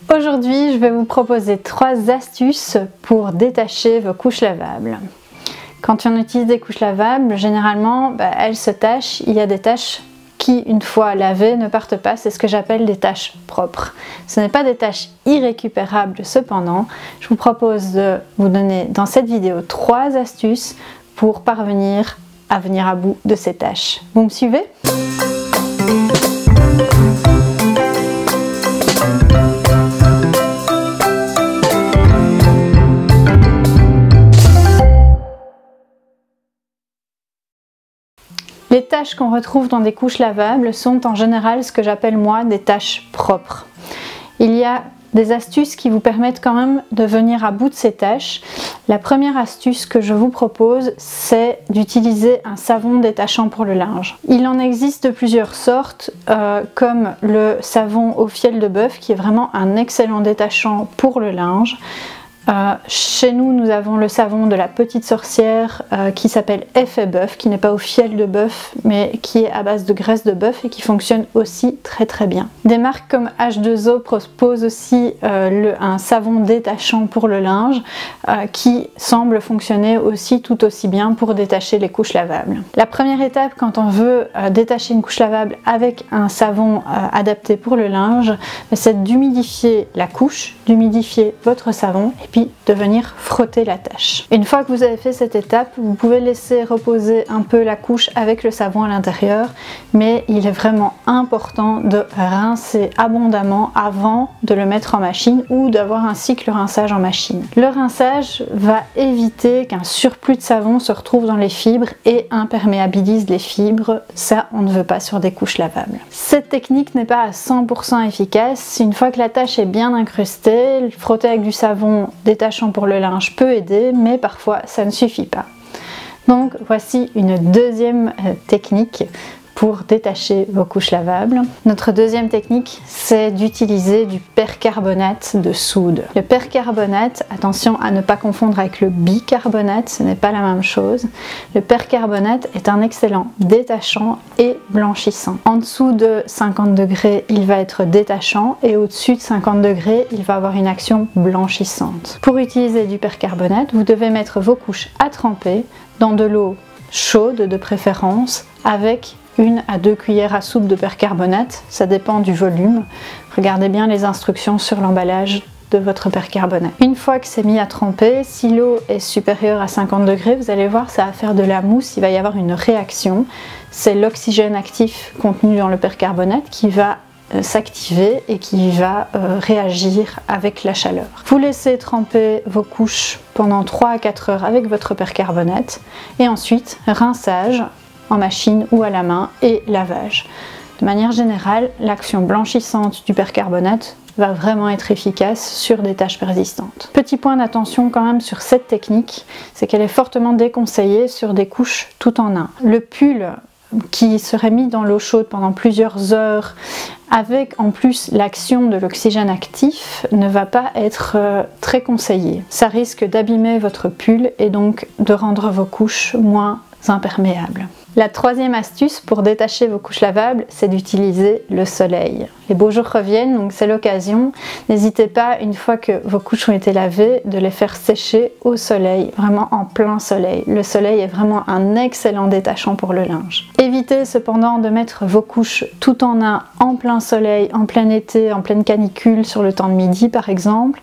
Aujourd'hui, je vais vous proposer 3 astuces pour détacher vos couches lavables. Quand on utilise des couches lavables, généralement, elles se tachent. Il y a des taches qui, une fois lavées, ne partent pas. C'est ce que j'appelle des taches propres. Ce n'est pas des taches irrécupérables cependant. Je vous propose de vous donner dans cette vidéo 3 astuces pour parvenir à venir à bout de ces taches. Vous me suivez ? Les taches qu'on retrouve dans des couches lavables sont en général ce que j'appelle moi des taches propres. Il y a des astuces qui vous permettent quand même de venir à bout de ces taches. La première astuce que je vous propose, c'est d'utiliser un savon détachant pour le linge. Il en existe de plusieurs sortes, comme le savon au fiel de bœuf qui est vraiment un excellent détachant pour le linge. Chez nous, nous avons le savon de la petite sorcière qui s'appelle Effet Bœuf, qui n'est pas au fiel de bœuf, mais qui est à base de graisse de bœuf et qui fonctionne aussi très bien. Des marques comme H2O proposent aussi un savon détachant pour le linge qui semble fonctionner aussi tout aussi bien pour détacher les couches lavables. La première étape quand on veut détacher une couche lavable avec un savon adapté pour le linge, c'est d'humidifier la couche, d'humidifier votre savon et puis de venir frotter la tâche. Une fois que vous avez fait cette étape, vous pouvez laisser reposer un peu la couche avec le savon à l'intérieur, mais il est vraiment important de rincer abondamment avant de le mettre en machine ou d'avoir un cycle rinçage en machine. Le rinçage va éviter qu'un surplus de savon se retrouve dans les fibres et imperméabilise les fibres. Ça, on ne veut pas sur des couches lavables. Cette technique n'est pas à 100% efficace. Une fois que la tâche est bien incrustée, frotter avec du savon détachant pour le linge peut aider, mais parfois ça ne suffit pas. Donc voici une deuxième technique pour détacher vos couches lavables. Notre deuxième technique, c'est d'utiliser du percarbonate de soude. Le percarbonate, attention à ne pas confondre avec le bicarbonate, ce n'est pas la même chose. Le percarbonate est un excellent détachant et blanchissant. En dessous de 50 degrés, il va être détachant et au-dessus de 50 degrés, il va avoir une action blanchissante. Pour utiliser du percarbonate, vous devez mettre vos couches à tremper dans de l'eau chaude de préférence avec 1 à 2 cuillères à soupe de percarbonate, ça dépend du volume. Regardez bien les instructions sur l'emballage de votre percarbonate. Une fois que c'est mis à tremper, si l'eau est supérieure à 50 degrés, vous allez voir, ça va faire de la mousse, il va y avoir une réaction. C'est l'oxygène actif contenu dans le percarbonate qui va s'activer et qui va réagir avec la chaleur. Vous laissez tremper vos couches pendant 3 à 4 heures avec votre percarbonate et ensuite rinçage en machine ou à la main et lavage. De manière générale, l'action blanchissante du percarbonate va vraiment être efficace sur des taches persistantes. Petit point d'attention quand même sur cette technique, c'est qu'elle est fortement déconseillée sur des couches tout en un. Le pull qui serait mis dans l'eau chaude pendant plusieurs heures avec en plus l'action de l'oxygène actif ne va pas être très conseillé. Ça risque d'abîmer votre pull et donc de rendre vos couches moins imperméables. La troisième astuce pour détacher vos couches lavables, c'est d'utiliser le soleil. Les beaux jours reviennent, donc c'est l'occasion. N'hésitez pas, une fois que vos couches ont été lavées, de les faire sécher au soleil, vraiment en plein soleil. Le soleil est vraiment un excellent détachant pour le linge. Évitez cependant de mettre vos couches tout en un en plein soleil, en plein été, en pleine canicule, sur le temps de midi par exemple.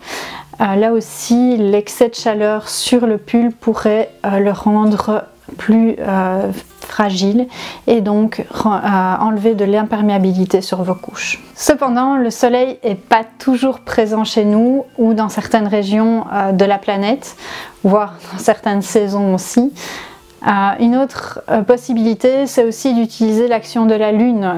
Là aussi, l'excès de chaleur sur le pull pourrait le rendre plus fragile et donc enlever de l'imperméabilité sur vos couches. Cependant, le soleil n'est pas toujours présent chez nous ou dans certaines régions de la planète, voire dans certaines saisons aussi. Une autre possibilité, c'est aussi d'utiliser l'action de la lune.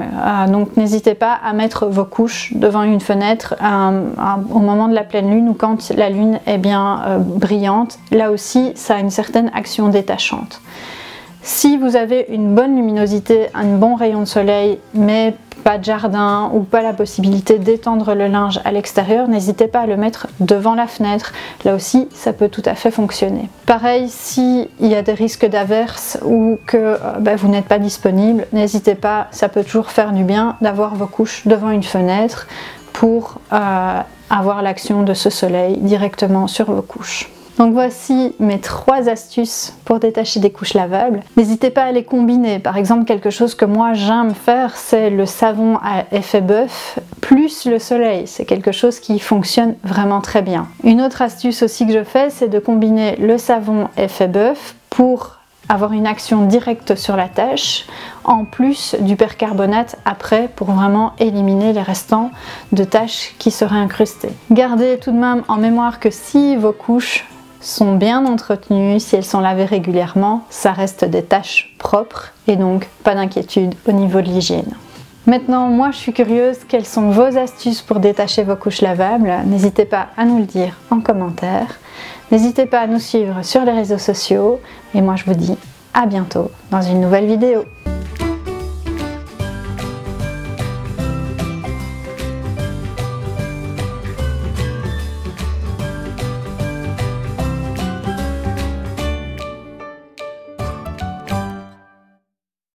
Donc n'hésitez pas à mettre vos couches devant une fenêtre au moment de la pleine lune ou quand la lune est bien brillante. Là aussi, ça a une certaine action détachante. Si vous avez une bonne luminosité, un bon rayon de soleil, mais pas de jardin ou pas la possibilité d'étendre le linge à l'extérieur, n'hésitez pas à le mettre devant la fenêtre. Là aussi, ça peut tout à fait fonctionner. Pareil, s'il y a des risques d'averse ou que vous n'êtes pas disponible, n'hésitez pas, ça peut toujours faire du bien d'avoir vos couches devant une fenêtre pour avoir l'action de ce soleil directement sur vos couches. Donc voici mes 3 astuces pour détacher des couches lavables. N'hésitez pas à les combiner. Par exemple, quelque chose que moi j'aime faire, c'est le savon à effet bœuf plus le soleil. C'est quelque chose qui fonctionne vraiment très bien. Une autre astuce aussi que je fais, c'est de combiner le savon effet bœuf pour avoir une action directe sur la tache, en plus du percarbonate après pour vraiment éliminer les restants de taches qui seraient incrustées. Gardez tout de même en mémoire que si vos couches sont bien entretenues, si elles sont lavées régulièrement, ça reste des taches propres et donc pas d'inquiétude au niveau de l'hygiène. Maintenant, moi je suis curieuse, quelles sont vos astuces pour détacher vos couches lavables? N'hésitez pas à nous le dire en commentaire. N'hésitez pas à nous suivre sur les réseaux sociaux et moi je vous dis à bientôt dans une nouvelle vidéo.